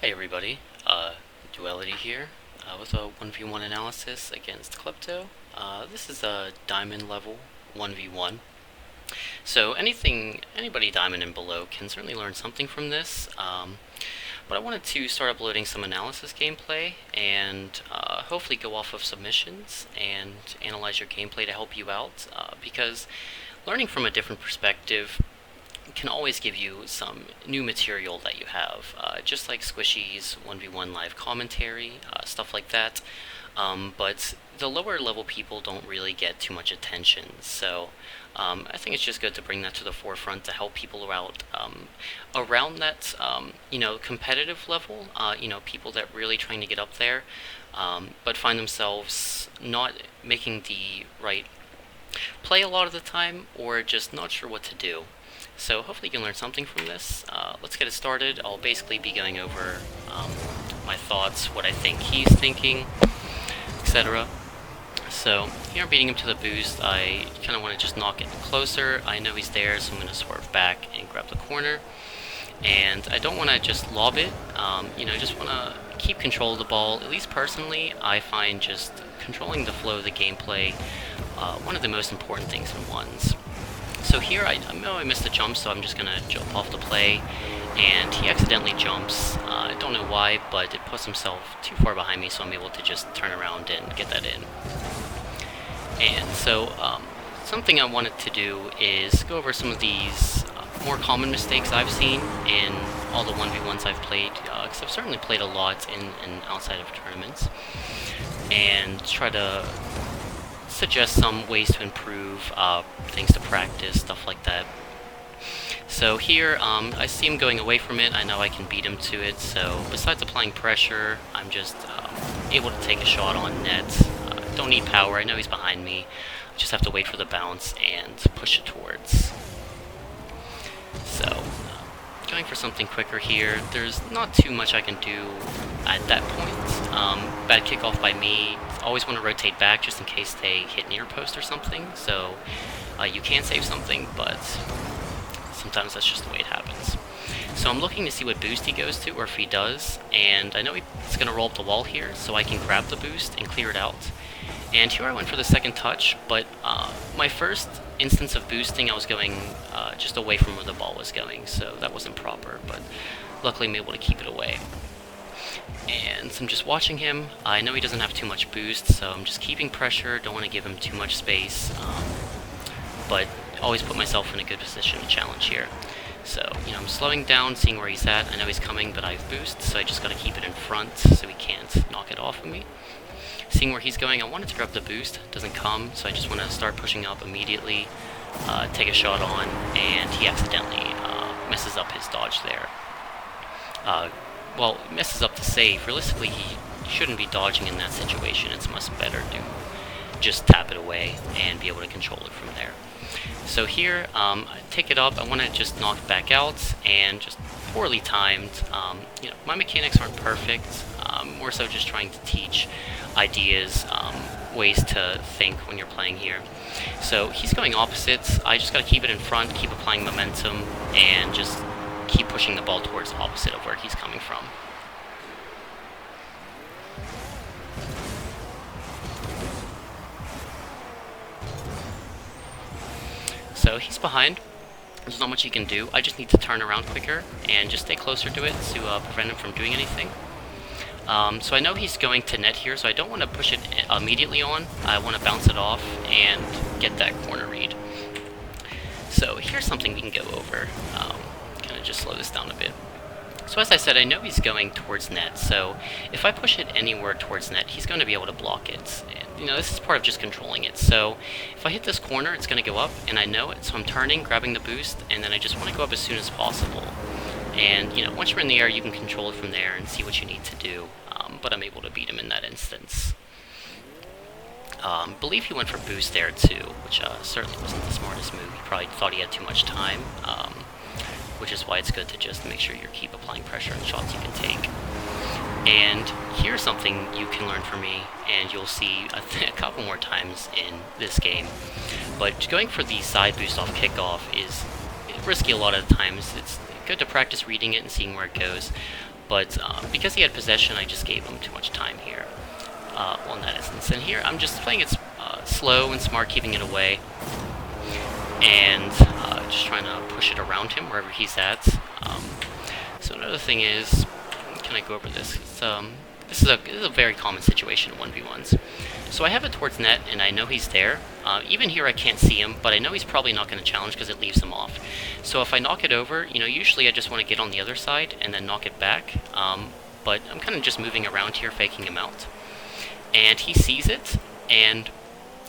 Hey everybody, Duality here with a 1v1 analysis against Klepto. This is a diamond level 1v1. So anybody diamond and below can certainly learn something from this. But I wanted to start uploading some analysis gameplay and hopefully go off of submissions and analyze your gameplay to help you out because learning from a different perspective can always give you some new material that you have, just like Squishy's 1v1 live commentary, stuff like that. But the lower level people don't really get too much attention, so I think it's just good to bring that to the forefront to help people out around that, competitive level, people that really trying to get up there, but find themselves not making the right play a lot of the time, or just not sure what to do. So hopefully you can learn something from this. Let's get it started. I'll basically be going over my thoughts, what I think he's thinking, etc. So here I'm beating him to the boost. I kind of want to just knock it closer. I know he's there, so I'm going to swerve back and grab the corner. And I don't want to just lob it, just want to keep control of the ball. At least personally, I find just controlling the flow of the gameplay one of the most important things in ones. So here, I know I missed a jump, so I'm just going to jump off the play, and he accidentally jumps. I don't know why, but it puts himself too far behind me, so I'm able to just turn around and get that in. And so, something I wanted to do is go over some of these more common mistakes I've seen in all the 1v1s I've played, because I've certainly played a lot in and outside of tournaments, and try to suggest some ways to improve, things to practice, stuff like that. So here, I see him going away from it. I know I can beat him to it, so besides applying pressure, I'm just able to take a shot on net. Don't need power. I know he's behind me. I just have to wait for the bounce and push it towards. So, going for something quicker here. There's not too much I can do at that point. Bad kickoff by me. Always want to rotate back just in case they hit near post or something, so you can save something, but sometimes that's just the way it happens. So I'm looking to see what boost he goes to, or if he does, and I know he's going to roll up the wall here, so I can grab the boost and clear it out. And here I went for the second touch, but my first instance of boosting, I was going just away from where the ball was going, so that wasn't proper, but luckily I'm able to keep it away. And so I'm just watching him. I know he doesn't have too much boost, so I'm just keeping pressure, don't want to give him too much space, but always put myself in a good position to challenge here. So, I'm slowing down, seeing where he's at. I know he's coming, but I have boost, so I just got to keep it in front so he can't knock it off of me. Seeing where he's going, I wanted to grab the boost, doesn't come, so I just want to start pushing up immediately, take a shot on, and he accidentally messes up his dodge there. Well, messes up the save. Realistically, he shouldn't be dodging in that situation. It's much better to just tap it away and be able to control it from there. So here, I take it up. I want to just knock it back out, and just poorly timed. My mechanics aren't perfect. More so just trying to teach ideas, ways to think when you're playing here. So he's going opposites. I just got to keep it in front, keep applying momentum, and just keep pushing the ball towards the opposite of where he's coming from. So he's behind. There's not much he can do. I just need to turn around quicker and just stay closer to it to prevent him from doing anything. So I know he's going to net here, so I don't want to push it immediately on. I want to bounce it off and get that corner read. So here's something we can go over. Kind of just slow this down a bit. So as I said, I know he's going towards net, so if I push it anywhere towards net, he's going to be able to block it. And, this is part of just controlling it. So if I hit this corner, it's going to go up, and I know it, so I'm turning, grabbing the boost, and then I just want to go up as soon as possible. And, once you're in the air, you can control it from there and see what you need to do, but I'm able to beat him in that instance. Believe he went for boost there too, which certainly wasn't the smartest move. He probably thought he had too much time, which is why it's good to just make sure you keep applying pressure on shots you can take. And here's something you can learn from me, and you'll see a couple more times in this game. But going for the side boost off kickoff is risky a lot of the times. It's good to practice reading it and seeing where it goes. but because he had possession, I just gave him too much time here. Well, in that instance. And here, I'm just playing it slow and smart, keeping it away, and just trying to push it around him wherever he's at. So another thing is, can I go over this? This is a very common situation in 1v1s. So I have it towards net, and I know he's there. Even here I can't see him, but I know he's probably not going to challenge because it leaves him off. So if I knock it over, usually I just want to get on the other side and then knock it back. But I'm kind of just moving around here, faking him out. And he sees it, and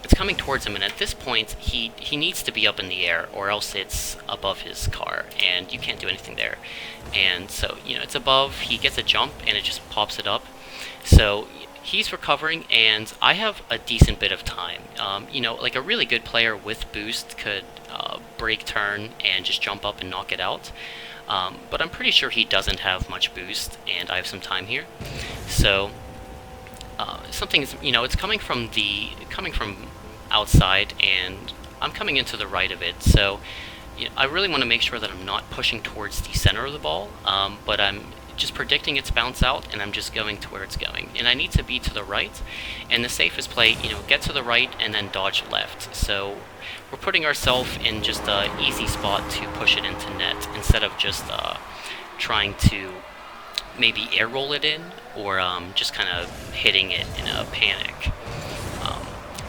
it's coming towards him, and at this point, he needs to be up in the air, or else it's above his car, and you can't do anything there. And so, it's above, he gets a jump, and it just pops it up. So he's recovering, and I have a decent bit of time. Like a really good player with boost could break turn and just jump up and knock it out. But I'm pretty sure he doesn't have much boost, and I have some time here. So something's, it's coming from outside, and I'm coming into the right of it. So I really want to make sure that I'm not pushing towards the center of the ball, but I'm just predicting its bounce out, and I'm just going to where it's going. And I need to be to the right, and the safest play, get to the right and then dodge left. So we're putting ourselves in just an easy spot to push it into net, instead of just trying to maybe air roll it in, or just kind of hitting it in a panic.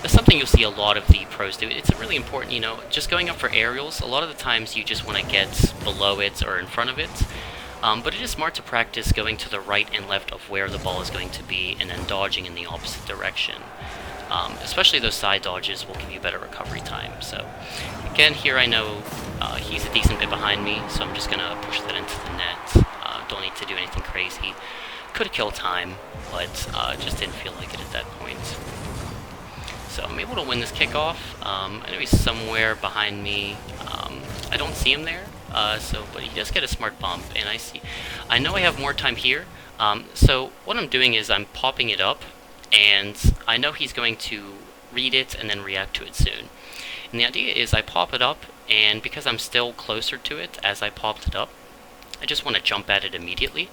That's something you'll see a lot of the pros do. It's really important, just going up for aerials, a lot of the times you just want to get below it or in front of it. But it is smart to practice going to the right and left of where the ball is going to be, and then dodging in the opposite direction. Especially those side dodges will give you better recovery time. So again, here I know he's a decent bit behind me, so I'm just going to push that into the net. Don't need to do anything crazy. Could have killed time, but just didn't feel like it at that point. So I'm able to win this kickoff. I know he's somewhere behind me. I don't see him there, but he does get a smart bump, and I know I have more time here. So what I'm doing is I'm popping it up, and I know he's going to read it and then react to it soon. And the idea is I pop it up, and because I'm still closer to it as I popped it up, I just want to jump at it immediately,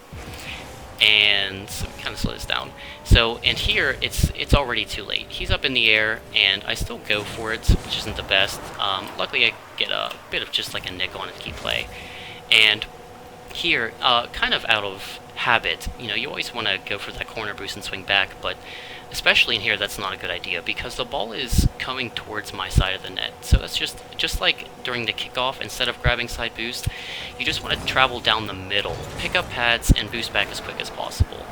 and kind of slow this down. So, and here, it's already too late. He's up in the air, and I still go for it, which isn't the best. Luckily, I get a bit of just like a nick on it, key play. And here, kind of out of habit, you always want to go for that corner boost and swing back, but especially in here, that's not a good idea, because the ball is coming towards my side of the net. So that's just like during the kickoff, instead of grabbing side boost, you just want to travel down the middle, pick up pads, and boost back as quick as possible.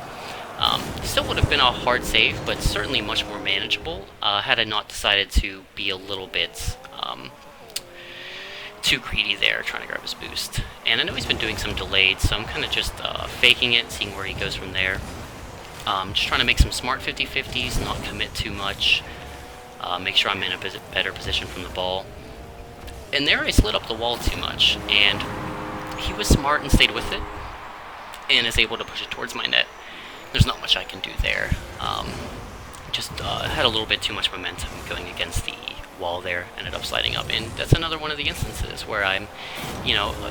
Still would have been a hard save, but certainly much more manageable, had I not decided to be a little bit too greedy there, trying to grab his boost. And I know he's been doing some delayed, so I'm kind of just faking it, seeing where he goes from there. Just trying to make some smart 50-50s, not commit too much, make sure I'm in a better position from the ball. And there I slid up the wall too much, and he was smart and stayed with it, and is able to push it towards my net. There's not much I can do there. Just had a little bit too much momentum going against the wall there, ended up sliding up, and that's another one of the instances where I'm,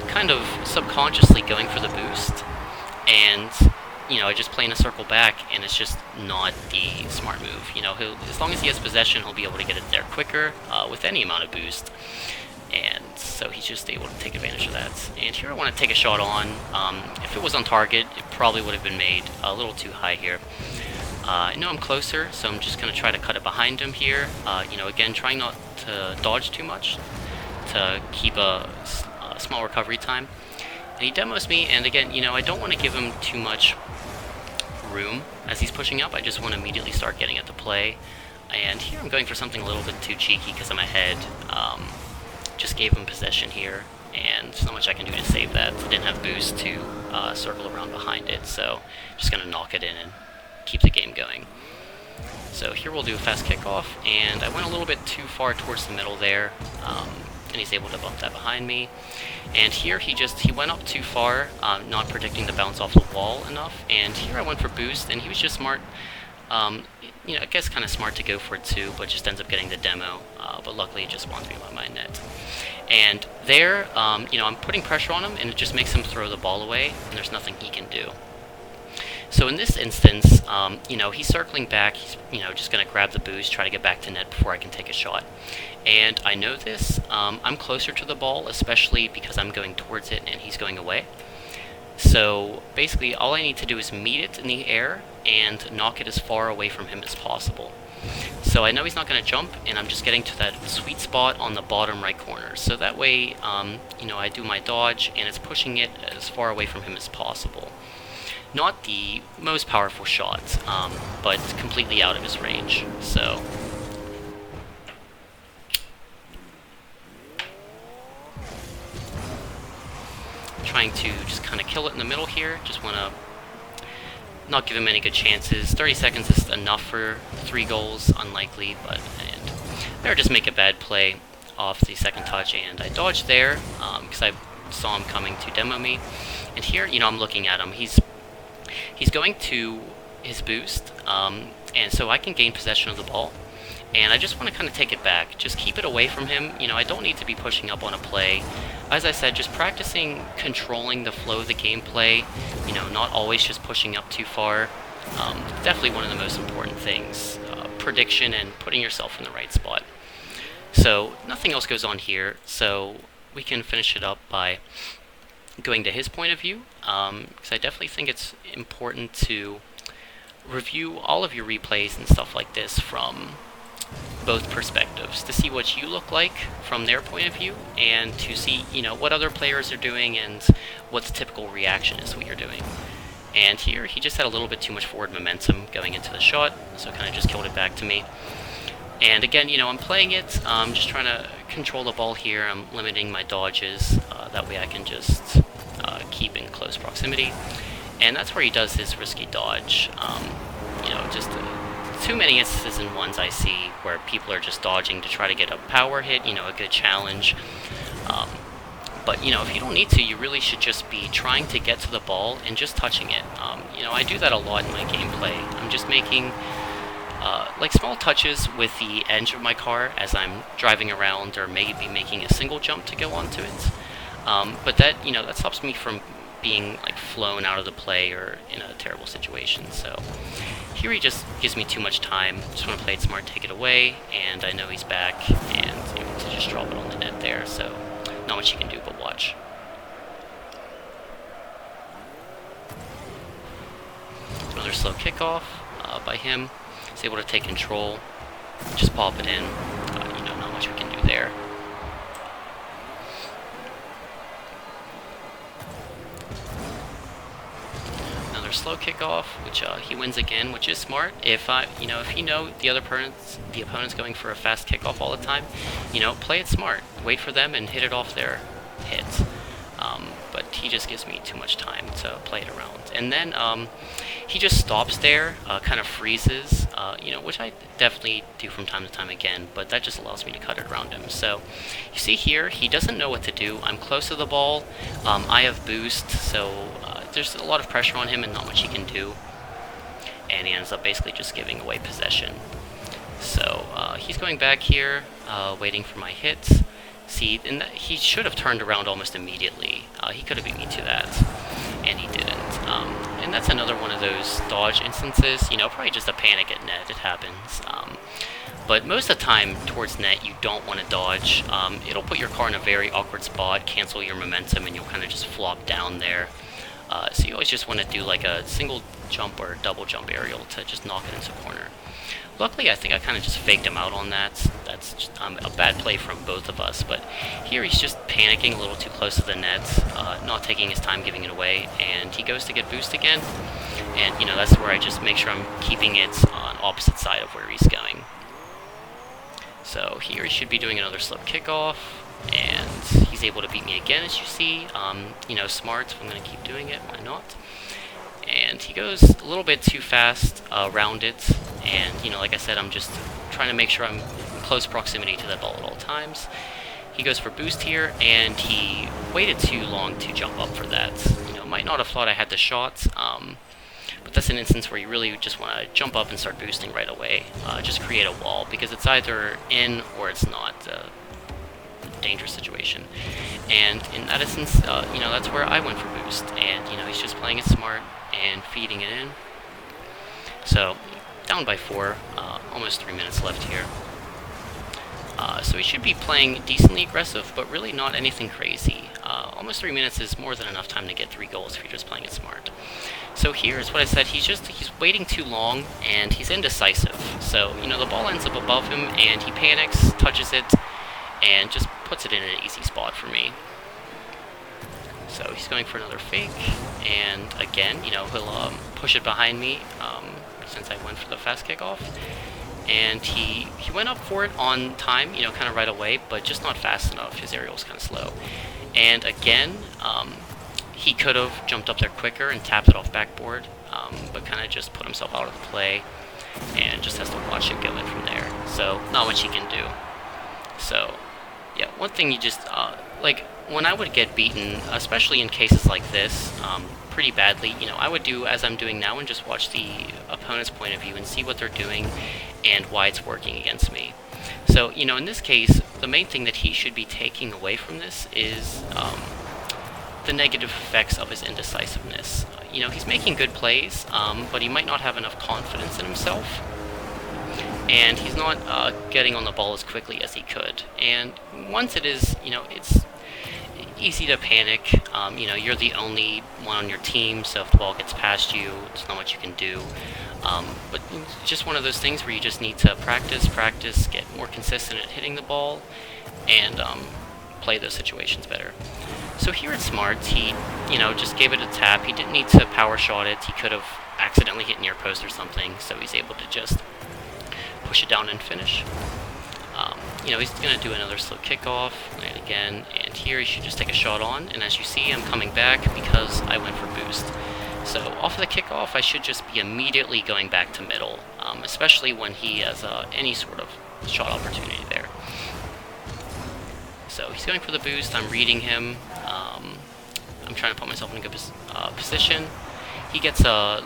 kind of subconsciously going for the boost, and I just play in a circle back, and it's just not the smart move. As long as he has possession, he'll be able to get it there quicker with any amount of boost, and so he's just able to take advantage of that. And here I want to take a shot on. If it was on target, it probably would have been made a little too high here. I know I'm closer, so I'm just going to try to cut it behind him here. Again, trying not to dodge too much to keep a small recovery time. And he demos me, and again, I don't want to give him too much room as he's pushing up. I just want to immediately start getting at the play. And here I'm going for something a little bit too cheeky because I'm ahead. Just gave him possession here, and there's not much I can do to save that. I didn't have boost to circle around behind it, so just going to knock it in and keep the game going. So here we'll do a fast kickoff, and I went a little bit too far towards the middle there, and he's able to bump that behind me. And here he went up too far, not predicting the bounce off the wall enough, and here I went for boost, and he was just smart. I guess kind of smart to go for it too, but just ends up getting the demo, but luckily it just spawns me by my net. And there, I'm putting pressure on him, and it just makes him throw the ball away, and there's nothing he can do. So in this instance, he's circling back. He's, just going to grab the boost, try to get back to net before I can take a shot. And I know this. I'm closer to the ball, especially because I'm going towards it and he's going away. So basically, all I need to do is meet it in the air and knock it as far away from him as possible. So I know he's not going to jump, and I'm just getting to that sweet spot on the bottom right corner. So that way, I do my dodge, and it's pushing it as far away from him as possible. Not the most powerful shot, but completely out of his range. So trying to just kind of kill it in the middle here. Just want to not give him any good chances. 30 seconds is enough for 3 goals, unlikely, but there just make a bad play off the second touch, and I dodged there because I saw him coming to demo me. And here, I'm looking at him. He's going to his boost, and so I can gain possession of the ball. And I just want to kind of take it back. Just keep it away from him. I don't need to be pushing up on a play. As I said, just practicing controlling the flow of the gameplay, not always just pushing up too far. Definitely one of the most important things. Prediction and putting yourself in the right spot. So nothing else goes on here, so we can finish it up by going to his point of view, because I definitely think it's important to review all of your replays and stuff like this from both perspectives, to see what you look like from their point of view, and to see, what other players are doing and what the typical reaction is what you're doing. And here, he just had a little bit too much forward momentum going into the shot, so kind of just killed it back to me. And again, I'm playing it, I'm just trying to control the ball here. I'm limiting my dodges, that way I can just keep in close proximity. And that's where he does his risky dodge. Just too many instances in ones I see where people are just dodging to try to get a power hit, a good challenge. But, if you don't need to, you really should just be trying to get to the ball and just touching it. I do that a lot in my gameplay. I'm just making like small touches with the edge of my car as I'm driving around, or maybe making a single jump to go onto it. But that, that stops me from being like flown out of the play or in a terrible situation. So here he just gives me too much time. Just want to play it smart, take it away, and I know he's back, and able to just drop it on the net there. So not much you can do but watch. Another slow kickoff by him. He's able to take control, just pop it in. Not much we can do there. Another slow kickoff, which he wins again, which is smart. If the opponent's going for a fast kickoff all the time, play it smart. Wait for them and hit it off their hit. But he just gives me too much time to play it around. And then he just stops there, kind of freezes, which I definitely do from time to time again, but that just allows me to cut it around him. So you see here, he doesn't know what to do. I'm close to the ball. I have boost, so there's a lot of pressure on him and not much he can do. And he ends up basically just giving away possession. So he's going back here, waiting for my hit. See, and he should have turned around almost immediately. He could have beat me to that, and he didn't. And that's another one of those dodge instances. Probably just a panic at net. It happens. But most of the time, towards net, you don't want to dodge. It'll put your car in a very awkward spot, cancel your momentum, and you'll kind of just flop down there. So you always just want to do like a single jump or double jump aerial to just knock it into the corner. Luckily, I think I kind of just faked him out on that. That's just, a bad play from both of us. But here he's just panicking a little too close to the net, not taking his time giving it away, and he goes to get boost again. And, that's where I just make sure I'm keeping it on opposite side of where he's going. So here he should be doing another slip kickoff, and he's able to beat me again, as you see. Smart, I'm going to keep doing it, why not? And he goes a little bit too fast around it, and like I said, I'm just trying to make sure I'm in close proximity to that ball at all times. He goes for boost here, and he waited too long to jump up for that. Might not have thought I had the shot, but that's an instance where you really just want to jump up and start boosting right away. Just create a wall, because it's either in or it's not. dangerous situation. And in that instance, that's where I went for boost. And, he's just playing it smart and feeding it in. So, down by 4, almost 3 minutes left here. So he should be playing decently aggressive, but really not anything crazy. Almost 3 minutes is more than enough time to get 3 goals if you're just playing it smart. So here's what I said, he's waiting too long, and he's indecisive. So, the ball ends up above him, and he panics, touches it, and just puts it in an easy spot for me. So he's going for another fake, and again, he'll push it behind me, since I went for the fast kickoff. And he went up for it on time, kind of right away, but just not fast enough. His aerial was kind of slow. And again, he could have jumped up there quicker and tapped it off backboard, but kind of just put himself out of the play and just has to watch it go in from there. So, not much he can do. So, yeah, one thing you just, like, when I would get beaten, especially in cases like this, pretty badly, I would do as I'm doing now and just watch the opponent's point of view and see what they're doing and why it's working against me. So, in this case, the main thing that he should be taking away from this is the negative effects of his indecisiveness. He's making good plays, but he might not have enough confidence in himself, and he's not getting on the ball as quickly as he could. And once it is, it's easy to panic. You're the only one on your team, so if the ball gets past you, there's not much you can do. But it's just one of those things where you just need to practice, get more consistent at hitting the ball, and play those situations better. So here at Smart, he, just gave it a tap. He didn't need to power shot it. He could have accidentally hit near post or something, so he's able to just push it down and finish. He's going to do another slow kickoff, and again, and here he should just take a shot on, and as you see, I'm coming back because I went for boost. So off of the kickoff, I should just be immediately going back to middle, especially when he has any sort of shot opportunity there. So he's going for the boost, I'm reading him, I'm trying to put myself in a good position. He gets a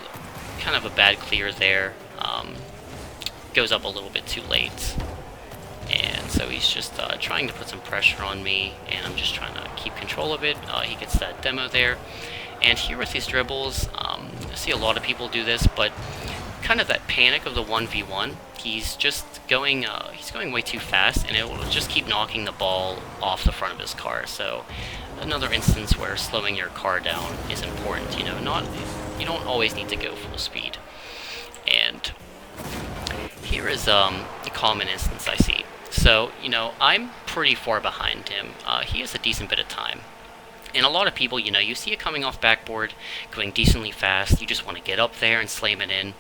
kind of a bad clear there, goes up a little bit too late. And so he's just trying to put some pressure on me, and I'm just trying to keep control of it. He gets that demo there. And here with these dribbles, I see a lot of people do this, but kind of that panic of the 1v1, he's just going, he's going way too fast, and it will just keep knocking the ball off the front of his car. So another instance where slowing your car down is important. You don't always need to go full speed. And here is a common instance I see. So, I'm pretty far behind him. He has a decent bit of time. And a lot of people, you see it coming off backboard, going decently fast, you just want to get up there and slam it in.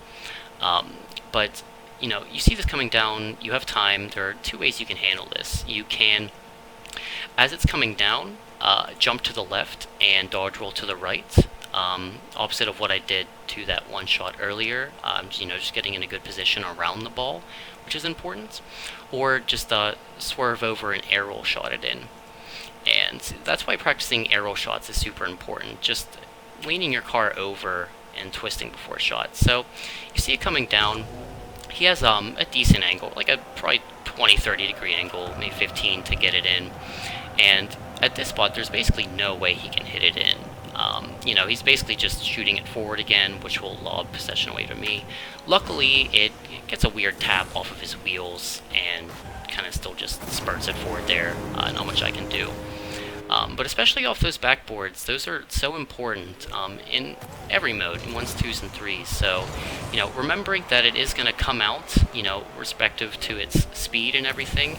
But, you see this coming down, you have time, there are 2 ways you can handle this. You can, as it's coming down, jump to the left and dodge roll to the right. Opposite of what I did to that one shot earlier, just getting in a good position around the ball, which is important, or just swerve over and air roll shot it in. And that's why practicing air roll shots is super important, just leaning your car over and twisting before shot. So you see it coming down, he has a decent angle, like a probably 20-30 degree angle, maybe 15 to get it in, and at this spot there's basically no way he can hit it in. He's basically just shooting it forward again, which will lob possession away to me. Luckily, it gets a weird tap off of his wheels and kind of still just spurts it forward there. Not much I can do. But especially off those backboards, those are so important in every mode, in 1s, 2s, and 3s. So, remembering that it is going to come out, respective to its speed and everything,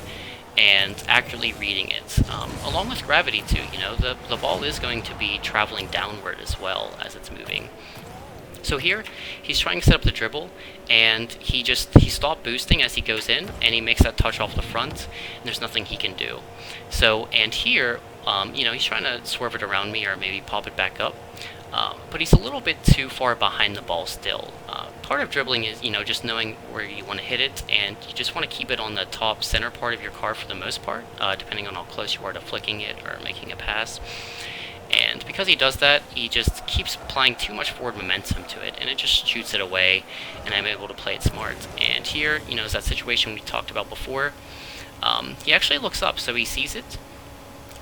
and accurately reading it. Along with gravity too, the ball is going to be traveling downward as well as it's moving. So here, he's trying to set up the dribble, and he stopped boosting as he goes in, and he makes that touch off the front, and there's nothing he can do. So, and here, he's trying to swerve it around me or maybe pop it back up, but he's a little bit too far behind the ball still. Part of dribbling is, just knowing where you want to hit it, and you just want to keep it on the top center part of your car for the most part, depending on how close you are to flicking it or making a pass. And because he does that, he just keeps applying too much forward momentum to it, and it just shoots it away, and I'm able to play it smart. And here, is that situation we talked about before. He actually looks up, so he sees it,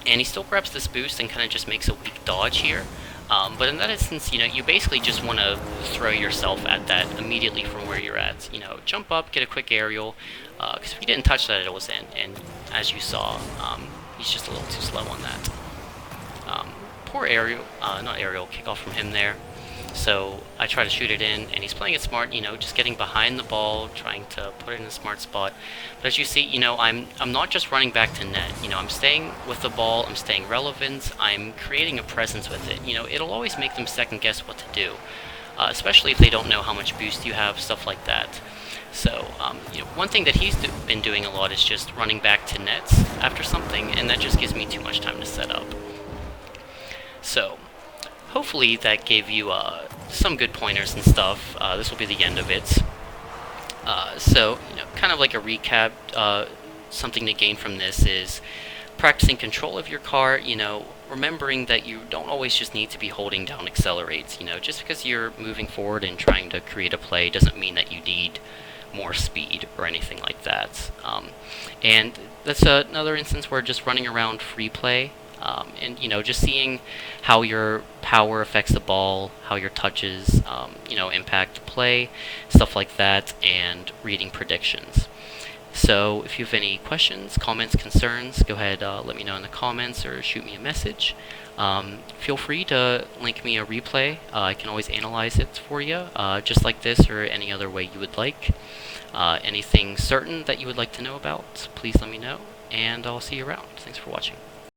and he still grabs this boost and kind of just makes a weak dodge here. But in that instance, you basically just want to throw yourself at that immediately from where you're at. Jump up, get a quick aerial, because if you didn't touch that, it was in. And as you saw, he's just a little too slow on that. Poor aerial, not aerial, kickoff from him there. So I try to shoot it in, and he's playing it smart, just getting behind the ball, trying to put it in a smart spot. But as you see, I'm not just running back to net. I'm staying with the ball, I'm staying relevant, I'm creating a presence with it. It'll always make them second guess what to do, especially if they don't know how much boost you have, stuff like that. So, one thing that he's been doing a lot is just running back to nets after something, and that just gives me too much time to set up. So, hopefully that gave you some good pointers and stuff. This will be the end of it. So, kind of like a recap, something to gain from this is practicing control of your car, remembering that you don't always just need to be holding down accelerate. Just because you're moving forward and trying to create a play doesn't mean that you need more speed or anything like that. And that's another instance where just running around free play, and just seeing how your power affects the ball, how your touches impact play, stuff like that, and reading predictions. So if you have any questions, comments, concerns, go ahead, let me know in the comments or shoot me a message. Feel free to link me a replay. I can always analyze it for you, just like this or any other way you would like. Anything certain that you would like to know about, please let me know, and I'll see you around. Thanks for watching.